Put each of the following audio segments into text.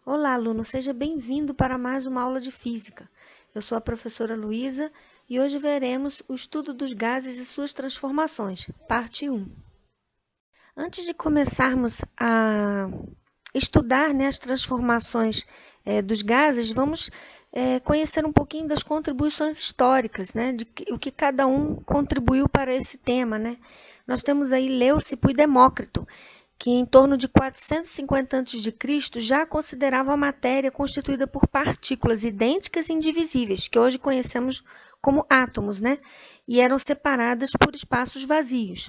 Olá, aluno, seja bem-vindo para mais uma aula de física. Eu sou a professora Luísa e hoje veremos o estudo dos gases e suas transformações, parte 1. Antes de começarmos a estudar, as transformações dos gases, vamos conhecer um pouquinho das contribuições históricas, o que cada um contribuiu para esse tema. Nós temos aí Leucipo e Demócrito, que em torno de 450 a.C. já considerava a matéria constituída por partículas idênticas e indivisíveis, que hoje conhecemos como átomos, e eram separadas por espaços vazios.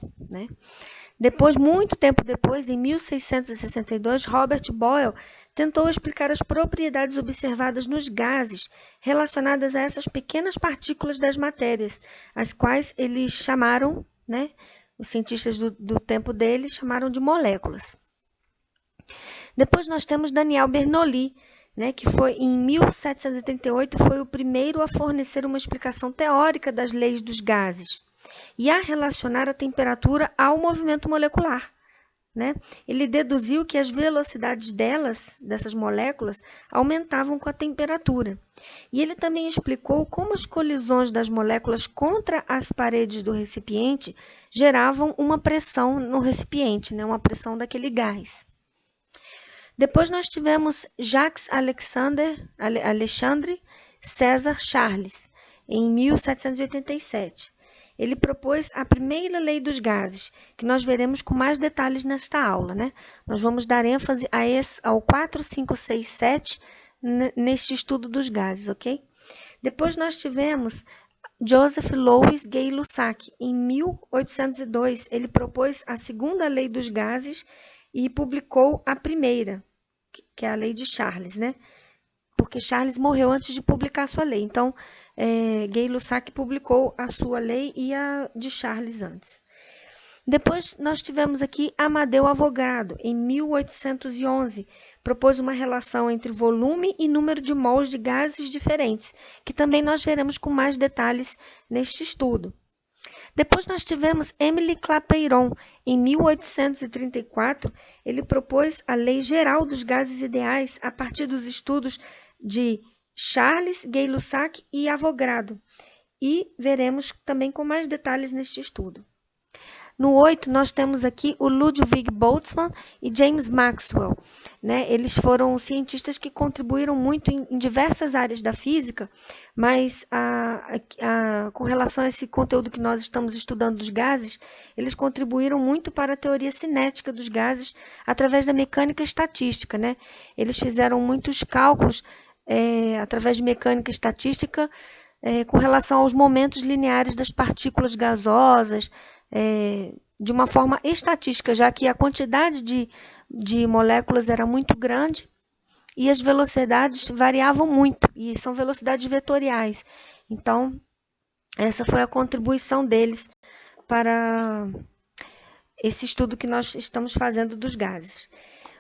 Depois, muito tempo depois, em 1662, Robert Boyle tentou explicar as propriedades observadas nos gases relacionadas a essas pequenas partículas das matérias, as quais eles chamaram, os cientistas do tempo dele chamaram de moléculas. Depois nós temos Daniel Bernoulli, que foi em 1738 foi o primeiro a fornecer uma explicação teórica das leis dos gases e a relacionar a temperatura ao movimento molecular. Ele deduziu que as velocidades dessas moléculas, aumentavam com a temperatura. E ele também explicou como as colisões das moléculas contra as paredes do recipiente geravam uma pressão no recipiente, uma pressão daquele gás. Depois nós tivemos Jacques Alexandre César Charles, em 1787. Ele propôs a primeira lei dos gases, que nós veremos com mais detalhes nesta aula. Nós vamos dar ênfase ao 4, 5, 6, 7 neste estudo dos gases, ok? Depois nós tivemos Joseph Louis Gay-Lussac. Em 1802, ele propôs a segunda lei dos gases e publicou a primeira, que é a lei de Charles, porque Charles morreu antes de publicar sua lei. Então, Gay-Lussac publicou a sua lei e a de Charles antes. Depois, nós tivemos aqui Amadeu Avogadro, em 1811, propôs uma relação entre volume e número de mols de gases diferentes, que também nós veremos com mais detalhes neste estudo. Depois nós tivemos Émile Clapeyron, em 1834, ele propôs a lei geral dos gases ideais a partir dos estudos de Charles, Gay-Lussac e Avogadro, e veremos também com mais detalhes neste estudo. No 8, nós temos aqui o Ludwig Boltzmann e James Maxwell. Eles foram cientistas que contribuíram muito em diversas áreas da física, mas com relação a esse conteúdo que nós estamos estudando dos gases, eles contribuíram muito para a teoria cinética dos gases através da mecânica estatística. Eles fizeram muitos cálculos através de mecânica estatística com relação aos momentos lineares das partículas gasosas, de uma forma estatística, já que a quantidade de moléculas era muito grande e as velocidades variavam muito, e são velocidades vetoriais. Então, essa foi a contribuição deles para esse estudo que nós estamos fazendo dos gases.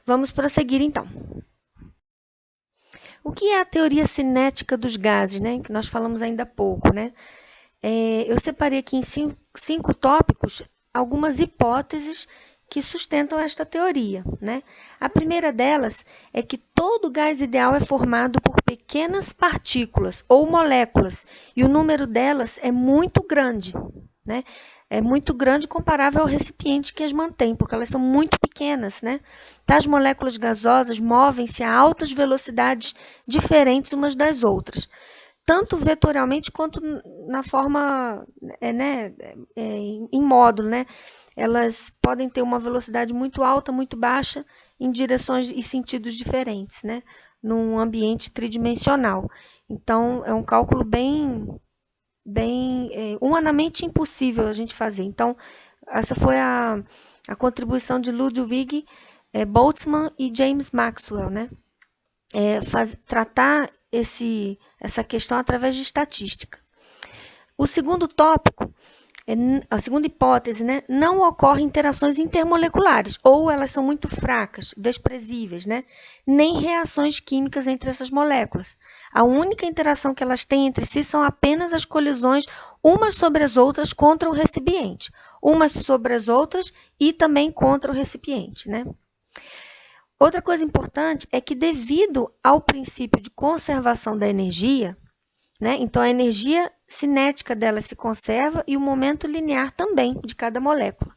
Vamos prosseguir, então. O que é a teoria cinética dos gases, que nós falamos ainda há pouco, eu separei aqui em cinco tópicos algumas hipóteses que sustentam esta teoria. A primeira delas é que todo gás ideal é formado por pequenas partículas ou moléculas e o número delas é muito grande. É muito grande comparável ao recipiente que as mantém, porque elas são muito pequenas. Tais moléculas gasosas movem-se a altas velocidades diferentes umas das outras, tanto vetorialmente quanto na forma, em módulo. Elas podem ter uma velocidade muito alta, muito baixa, em direções e sentidos diferentes, num ambiente tridimensional. Então, é um cálculo bem humanamente impossível a gente fazer. Então, essa foi a contribuição de Ludwig Boltzmann e James Maxwell, tratar essa questão através de estatística. O segundo tópico, a segunda hipótese, não ocorrem interações intermoleculares, ou elas são muito fracas, desprezíveis, nem reações químicas entre essas moléculas. A única interação que elas têm entre si são apenas as colisões umas sobre as outras contra o recipiente, umas sobre as outras e também contra o recipiente. Outra coisa importante é que, devido ao princípio de conservação da energia, né, então a energia cinética dela se conserva e o momento linear também de cada molécula.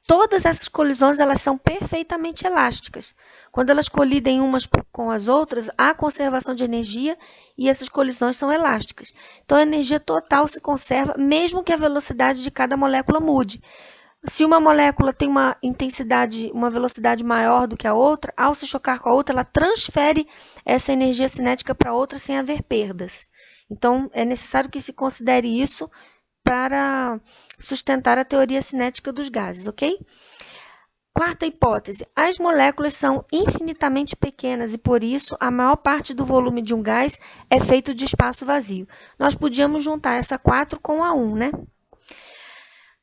Todas essas colisões, elas são perfeitamente elásticas. Quando elas colidem umas com as outras, há conservação de energia e essas colisões são elásticas. Então, a energia total se conserva, mesmo que a velocidade de cada molécula mude. Se uma molécula tem uma intensidade, uma velocidade maior do que a outra, ao se chocar com a outra, ela transfere essa energia cinética para outra sem haver perdas. Então, é necessário que se considere isso para sustentar a teoria cinética dos gases, ok? Quarta hipótese, as moléculas são infinitamente pequenas e, por isso, a maior parte do volume de um gás é feito de espaço vazio. Nós podíamos juntar essa 4 com a 1, né?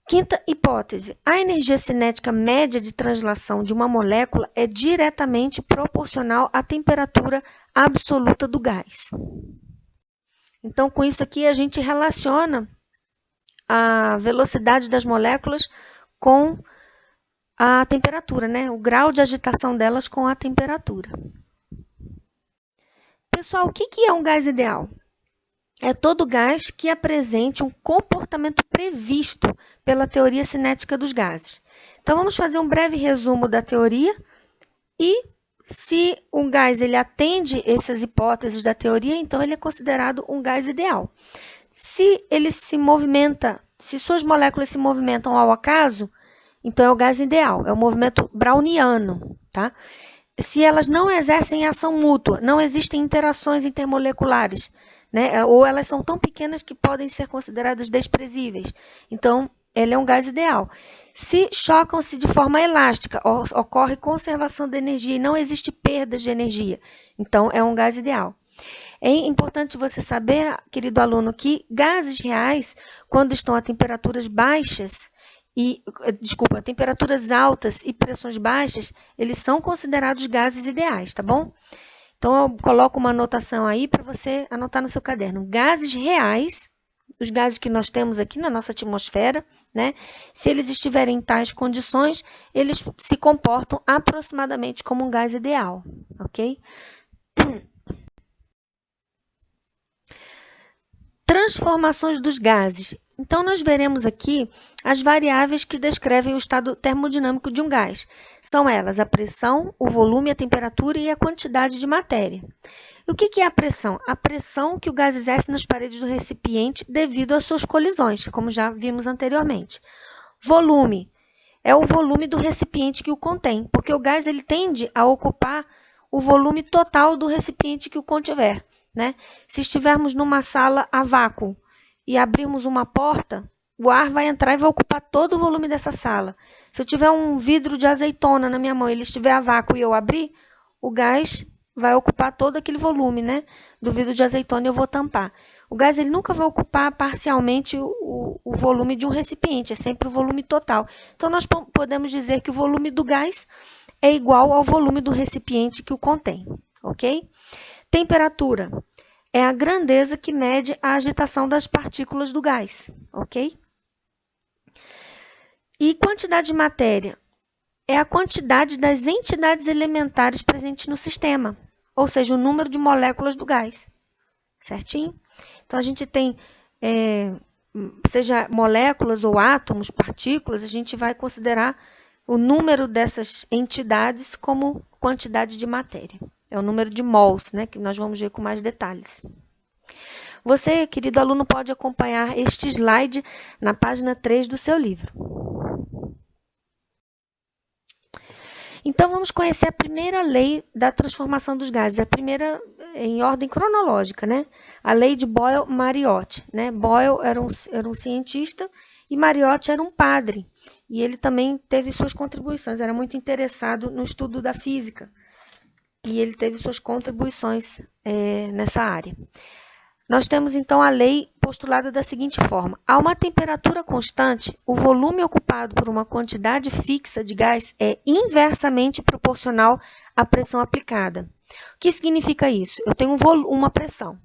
Quinta hipótese, a energia cinética média de translação de uma molécula é diretamente proporcional à temperatura absoluta do gás. Então, com isso aqui, a gente relaciona a velocidade das moléculas com a temperatura, né? O grau de agitação delas com a temperatura. Pessoal, o que é um gás ideal? É todo gás que apresente um comportamento previsto pela teoria cinética dos gases. Então, vamos fazer um breve resumo da teoria e, se um gás ele atende essas hipóteses da teoria, então ele é considerado um gás ideal. Se ele se movimenta, se suas moléculas se movimentam ao acaso, então é o gás ideal, é o movimento browniano, tá? Se elas não exercem ação mútua, não existem interações intermoleculares, né? Ou elas são tão pequenas que podem ser consideradas desprezíveis, então ele é um gás ideal. Se chocam-se de forma elástica, ocorre conservação de energia e não existe perda de energia, então é um gás ideal. É importante você saber, querido aluno, que gases reais, quando estão a temperaturas baixas, temperaturas altas e pressões baixas, eles são considerados gases ideais, tá bom? Então, eu coloco uma anotação aí para você anotar no seu caderno. Gases reais, os gases que nós temos aqui na nossa atmosfera, né? Se eles estiverem em tais condições, eles se comportam aproximadamente como um gás ideal, ok? Transformações dos gases. Então, nós veremos aqui as variáveis que descrevem o estado termodinâmico de um gás. São elas a pressão, o volume, a temperatura e a quantidade de matéria. E o que é a pressão? A pressão que o gás exerce nas paredes do recipiente devido às suas colisões, como já vimos anteriormente. Volume é o volume do recipiente que o contém, porque o gás ele tende a ocupar o volume total do recipiente que o contiver, né? Se estivermos numa sala a vácuo e abrirmos uma porta, o ar vai entrar e vai ocupar todo o volume dessa sala. Se eu tiver um vidro de azeitona na minha mão e ele estiver a vácuo e eu abrir, o gás vai ocupar todo aquele volume, né, do vidro de azeitona e eu vou tampar. O gás ele nunca vai ocupar parcialmente o volume de um recipiente, é sempre o volume total. Então, nós podemos dizer que o volume do gás é igual ao volume do recipiente que o contém, ok? Temperatura é a grandeza que mede a agitação das partículas do gás, ok? E quantidade de matéria é a quantidade das entidades elementares presentes no sistema, ou seja, o número de moléculas do gás, certinho? Então, a gente tem, seja moléculas ou átomos, partículas, a gente vai considerar o número dessas entidades como quantidade de matéria. É o número de mols, né, que nós vamos ver com mais detalhes. Você, querido aluno, pode acompanhar este slide na página 3 do seu livro. Então, vamos conhecer a primeira lei da transformação dos gases, a primeira em ordem cronológica, né? A lei de Boyle-Mariotte, né? Boyle era um cientista e Mariotte era um padre. E ele também teve suas contribuições, era muito interessado no estudo da física. E ele teve suas contribuições nessa área. Nós temos, então, a lei postulada da seguinte forma. A uma temperatura constante, o volume ocupado por uma quantidade fixa de gás é inversamente proporcional à pressão aplicada. O que significa isso? Eu tenho uma pressão,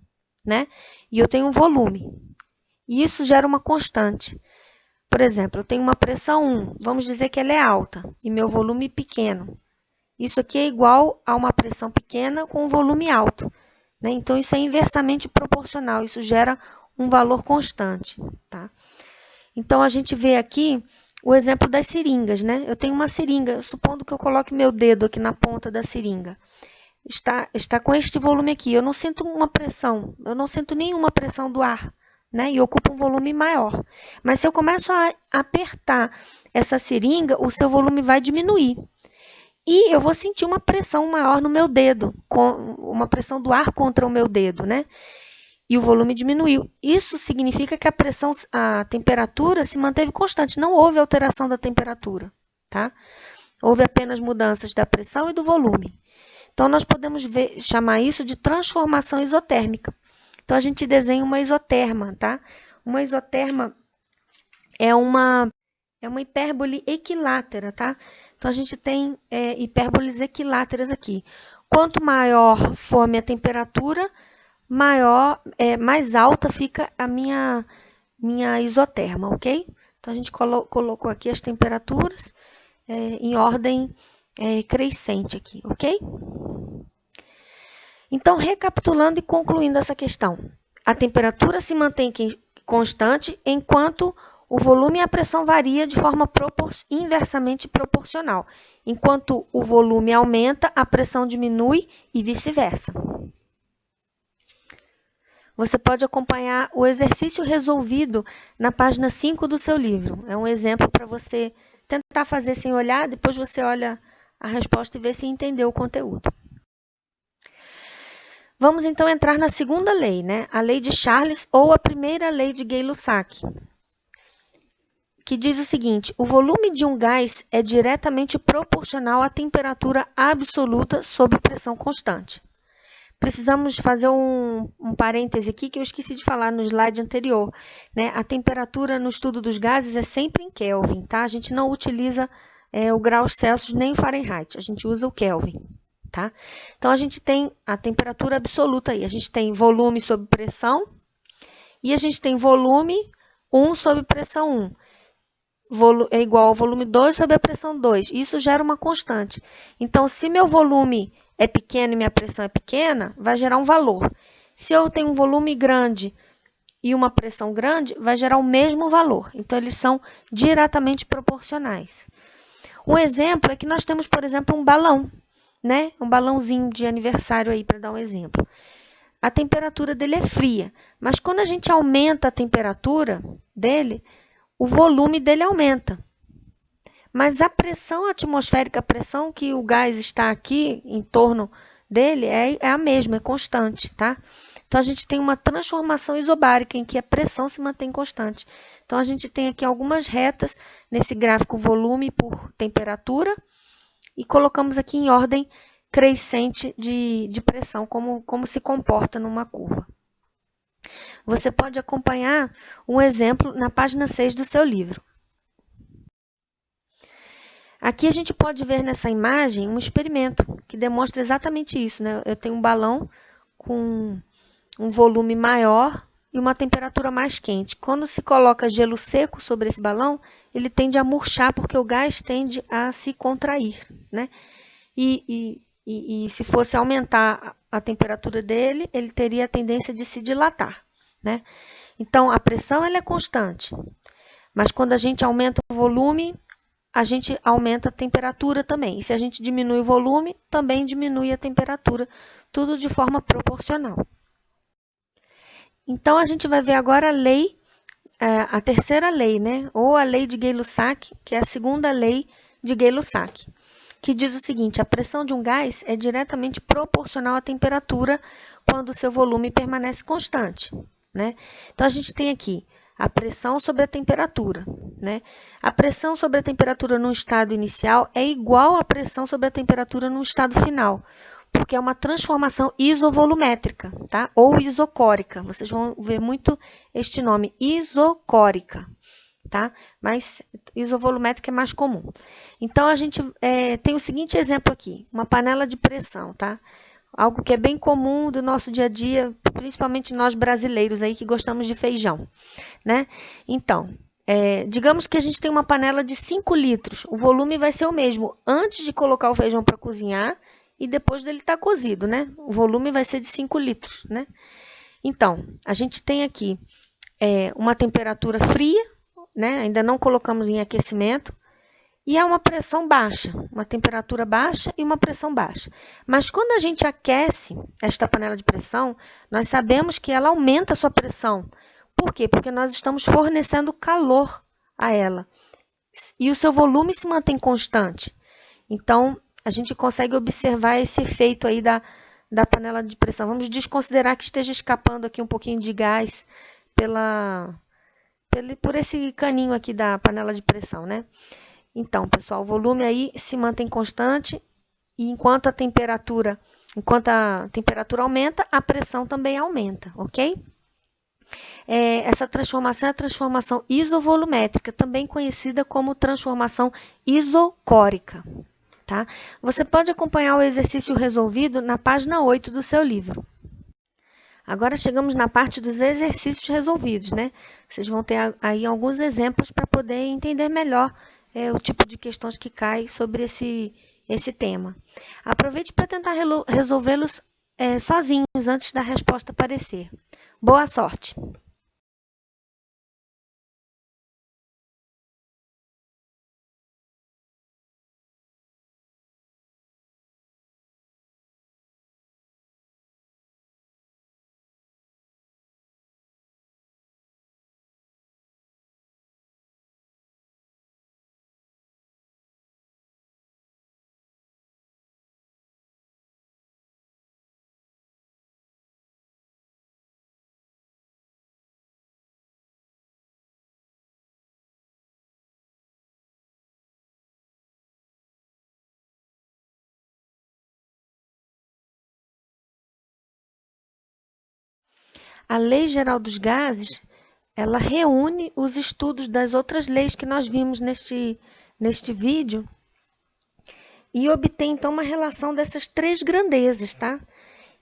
né? E eu tenho um volume. E isso gera uma constante. Por exemplo, eu tenho uma pressão 1, vamos dizer que ela é alta, e meu volume pequeno. isso aqui é igual a uma pressão pequena com um volume alto, né? Então, isso é inversamente proporcional, isso gera um valor constante, tá? Então, a gente vê aqui o exemplo das seringas, né? Eu tenho uma seringa, supondo que eu coloque meu dedo aqui na ponta da seringa. Está com este volume aqui. Eu não sinto uma pressão, eu não sinto nenhuma pressão do ar, né? E ocupa um volume maior. Mas se eu começo a apertar essa seringa, o seu volume vai diminuir. E eu vou sentir uma pressão maior no meu dedo, uma pressão do ar contra o meu dedo, né? E o volume diminuiu. Isso significa que a temperatura se manteve constante, não houve alteração da temperatura, tá? Houve apenas mudanças da pressão e do volume. Então, nós podemos chamar isso de transformação isotérmica. Então, a gente desenha uma isoterma, tá? Uma isoterma é uma hipérbole equilátera, tá? Então, a gente tem hipérboles equiláteras aqui. Quanto maior for a minha temperatura, mais alta fica a minha isoterma, ok? Então, a gente colocou aqui as temperaturas em ordem crescente aqui, ok? Então, recapitulando e concluindo essa questão. A temperatura se mantém constante enquanto o volume e a pressão varia de forma inversamente proporcional. Enquanto o volume aumenta, a pressão diminui e vice-versa. Você pode acompanhar o exercício resolvido na página 5 do seu livro. É um exemplo para você tentar fazer sem olhar, depois você olha a resposta e vê se entendeu o conteúdo. Vamos então entrar na segunda lei, né? A lei de Charles ou a primeira lei de Gay-Lussac, que diz o seguinte: o volume de um gás é diretamente proporcional à temperatura absoluta sob pressão constante. Precisamos fazer um parêntese aqui que eu esqueci de falar no slide anterior, né? A temperatura no estudo dos gases é sempre em Kelvin, tá? A gente não utiliza o graus Celsius nem o Fahrenheit, a gente usa o Kelvin, tá? Então, a gente tem a temperatura absoluta aí, a gente tem volume sob pressão e a gente tem volume 1 sob pressão 1. É igual ao volume 2 sob a pressão 2. Isso gera uma constante. Então, se meu volume é pequeno e minha pressão é pequena, vai gerar um valor. Se eu tenho um volume grande e uma pressão grande, vai gerar o mesmo valor. Então, eles são diretamente proporcionais. Um exemplo é que nós temos, por exemplo, um balão, né? Um balãozinho de aniversário aí, para dar um exemplo. A temperatura dele é fria, mas quando a gente aumenta a temperatura dele, o volume dele aumenta. Mas a pressão atmosférica, a pressão que o gás está aqui em torno dele é a mesma, é constante, tá? Então, a gente tem uma transformação isobárica em que a pressão se mantém constante. Então, a gente tem aqui algumas retas nesse gráfico volume por temperatura e colocamos aqui em ordem crescente de pressão, como se comporta numa curva. Você pode acompanhar um exemplo na página 6 do seu livro. Aqui a gente pode ver nessa imagem um experimento que demonstra exatamente isso, né? Eu tenho um balão com um volume maior e uma temperatura mais quente. Quando se coloca gelo seco sobre esse balão, ele tende a murchar porque o gás tende a se contrair, né? E se fosse aumentar a temperatura dele, ele teria a tendência de se dilatar, né? Então, a pressão ela é constante, mas quando a gente aumenta o volume, a gente aumenta a temperatura também. E se a gente diminui o volume, também diminui a temperatura, tudo de forma proporcional. Então, a gente vai ver agora a terceira lei, né? Ou a lei de Gay-Lussac, que é a segunda lei de Gay-Lussac, que diz o seguinte: a pressão de um gás é diretamente proporcional à temperatura quando o seu volume permanece constante, né? Então, a gente tem aqui a pressão sobre a temperatura, né? A pressão sobre a temperatura no estado inicial é igual à pressão sobre a temperatura no estado final, porque é uma transformação isovolumétrica, tá? Ou isocórica. Vocês vão ver muito este nome, isocórica, tá? Mas isovolumétrica é mais comum. Então, a gente tem o seguinte exemplo aqui, uma panela de pressão, tá? Algo que é bem comum do nosso dia a dia, principalmente nós brasileiros aí que gostamos de feijão, né? Então, digamos que a gente tem uma panela de 5 litros. O volume vai ser o mesmo antes de colocar o feijão para cozinhar e depois dele estar cozido, né? O volume vai ser de 5 litros, né? Então, a gente tem aqui uma temperatura fria, né? Ainda não colocamos em aquecimento. E é uma pressão baixa, uma temperatura baixa e uma pressão baixa. Mas quando a gente aquece esta panela de pressão, nós sabemos que ela aumenta a sua pressão. Por quê? Porque nós estamos fornecendo calor a ela. E o seu volume se mantém constante. Então, a gente consegue observar esse efeito aí da panela de pressão. Vamos desconsiderar que esteja escapando aqui um pouquinho de gás por esse caninho aqui da panela de pressão, né? Então, pessoal, o volume aí se mantém constante e enquanto a temperatura aumenta, a pressão também aumenta, ok? Essa transformação é a transformação isovolumétrica, também conhecida como transformação isocórica, tá? Você pode acompanhar o exercício resolvido na página 8 do seu livro. Agora chegamos na parte dos exercícios resolvidos, né? Vocês vão ter aí alguns exemplos para poder entender melhor o tipo de questões que cai sobre esse tema. Aproveite para tentar resolvê-los sozinhos antes da resposta aparecer. Boa sorte! A Lei Geral dos Gases, ela reúne os estudos das outras leis que nós vimos neste vídeo e obtém, então, uma relação dessas três grandezas, tá?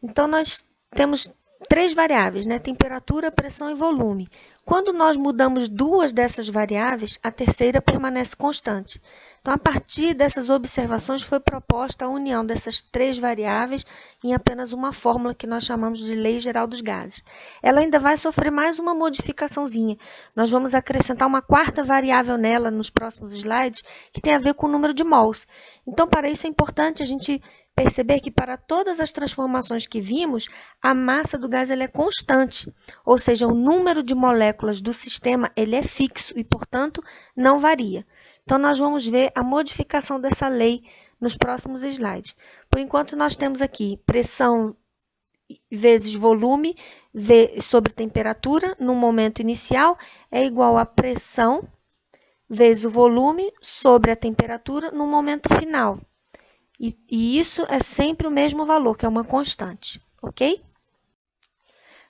Então, nós temos três variáveis, né? Temperatura, pressão e volume. Quando nós mudamos duas dessas variáveis, a terceira permanece constante. Então, a partir dessas observações, foi proposta a união dessas três variáveis em apenas uma fórmula que nós chamamos de Lei Geral dos Gases. Ela ainda vai sofrer mais uma modificaçãozinha. Nós vamos acrescentar uma quarta variável nela nos próximos slides, que tem a ver com o número de mols. Então, para isso é importante a gente perceber que para todas as transformações que vimos, a massa do gás ela é constante, ou seja, o número de moléculas do sistema ele é fixo e, portanto, não varia. Então, nós vamos ver a modificação dessa lei nos próximos slides. Por enquanto, nós temos aqui pressão vezes volume sobre temperatura no momento inicial é igual a pressão vezes o volume sobre a temperatura no momento final. E isso é sempre o mesmo valor, que é uma constante, ok?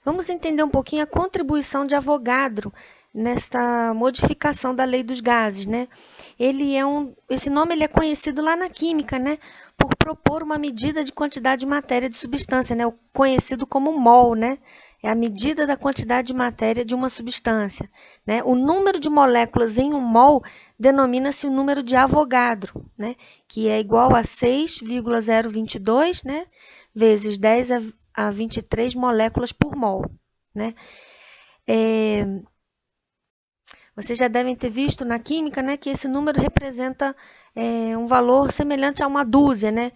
Vamos entender um pouquinho a contribuição de Avogadro nesta modificação da lei dos gases, né? Esse nome ele é conhecido lá na química, né? Por propor uma medida de quantidade de matéria de substância, né? O conhecido como mol, né? É a medida da quantidade de matéria de uma substância, né? O número de moléculas em um mol denomina-se o número de Avogadro, né? Que é igual a 6,022, né? Vezes 10 a 23 moléculas por mol, né? Vocês já devem ter visto na química, né, que esse número representa um valor semelhante a uma dúzia, né?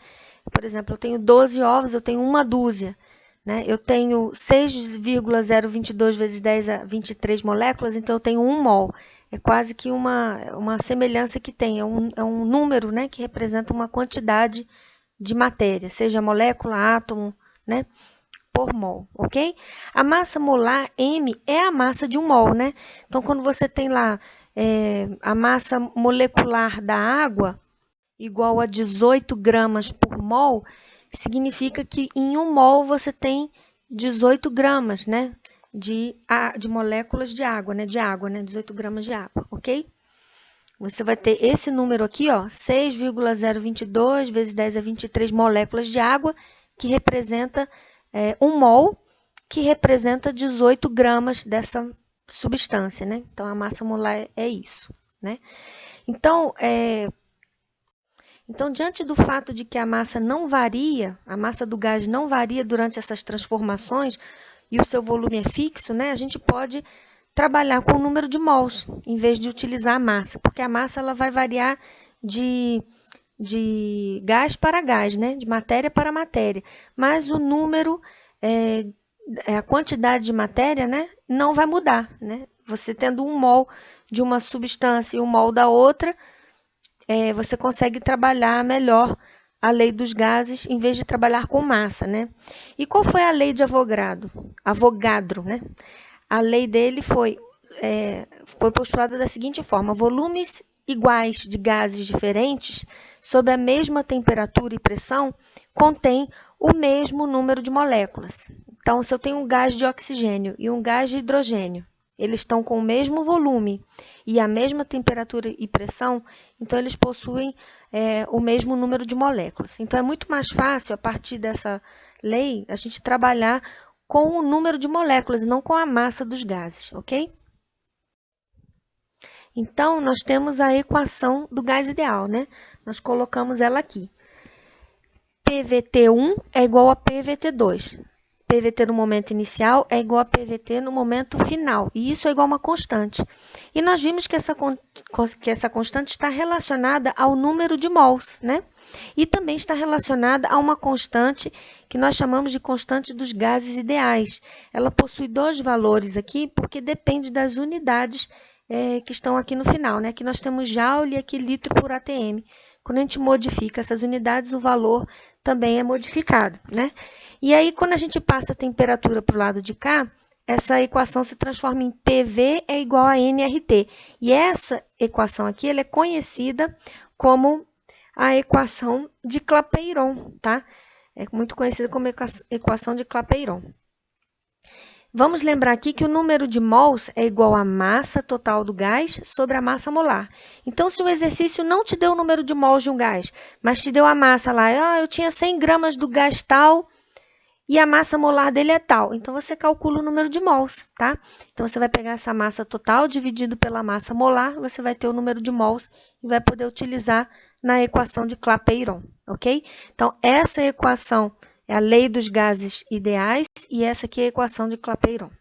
Por exemplo, eu tenho 12 ovos, eu tenho uma dúzia. Né? Eu tenho 6,022 vezes 10 a 23 moléculas, então eu tenho 1 mol. É quase que uma semelhança que tem. É um número, né, que representa uma quantidade de matéria, seja molécula, átomo, né, por mol, ok? A massa molar M é a massa de 1 mol, né? Então, quando você tem lá a massa molecular da água igual a 18 gramas por mol, significa que em 1 mol você tem 18 gramas, né, de moléculas de água, né, 18 gramas de água, ok? Você vai ter esse número aqui, ó, 6,022 vezes 10 a 23 moléculas de água, que representa 1 mol, que representa 18 gramas substância, né? Então, a massa molar é isso, né? Então, diante do fato de que a massa não varia, a massa do gás não varia durante essas transformações e o seu volume é fixo, né? A gente pode trabalhar com o número de mols, em vez de utilizar a massa, porque a massa ela vai variar de gás para gás, né? De matéria para matéria, mas o número, a quantidade de matéria, né? Não vai mudar, né? Você tendo um mol de uma substância e um mol da outra, você consegue trabalhar melhor a lei dos gases em vez de trabalhar com massa, né? E qual foi a lei de Avogadro, né? A lei dele foi postulada da seguinte forma: volumes iguais de gases diferentes sob a mesma temperatura e pressão contêm o mesmo número de moléculas. Então, se eu tenho um gás de oxigênio e um gás de hidrogênio, eles estão com o mesmo volume e a mesma temperatura e pressão, então eles possuem o mesmo número de moléculas. Então, é muito mais fácil, a partir dessa lei, a gente trabalhar com o número de moléculas e não com a massa dos gases, ok? Então, nós temos a equação do gás ideal, né? Nós colocamos ela aqui. PVT1 é igual a PVT2. PVT no momento inicial é igual a PVT no momento final. E isso é igual a uma constante. E nós vimos que essa constante está relacionada ao número de mols, né? E também está relacionada a uma constante que nós chamamos de constante dos gases ideais. Ela possui dois valores aqui, porque depende das unidades que estão aqui no final, né? Aqui nós temos joule e aqui litro por atm. Quando a gente modifica essas unidades, o valor também é modificado, né? E aí, quando a gente passa a temperatura para o lado de cá, essa equação se transforma em PV é igual a nRT. E essa equação aqui, ela é conhecida como a equação de Clapeyron, tá? É muito conhecida como equação de Clapeyron. Vamos lembrar aqui que o número de mols é igual à massa total do gás sobre a massa molar. Então, se o exercício não te deu o número de mols de um gás, mas te deu a massa lá, eu tinha 100 gramas do gás tal e a massa molar dele é tal. Então, você calcula o número de mols, tá? Então, você vai pegar essa massa total dividido pela massa molar, você vai ter o número de mols e vai poder utilizar na equação de Clapeyron, ok? Então, essa equação é a lei dos gases ideais e essa aqui é a equação de Clapeyron.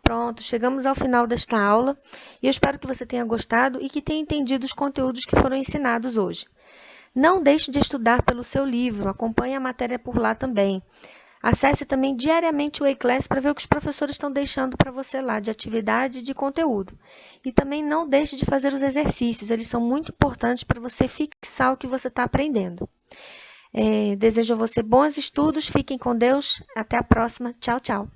Pronto, chegamos ao final desta aula e eu espero que você tenha gostado e que tenha entendido os conteúdos que foram ensinados hoje. Não deixe de estudar pelo seu livro, acompanhe a matéria por lá também. Acesse também diariamente o eClass para ver o que os professores estão deixando para você lá de atividade e de conteúdo. E também não deixe de fazer os exercícios, eles são muito importantes para você fixar o que você está aprendendo. Desejo a você bons estudos, fiquem com Deus, até a próxima, tchau, tchau.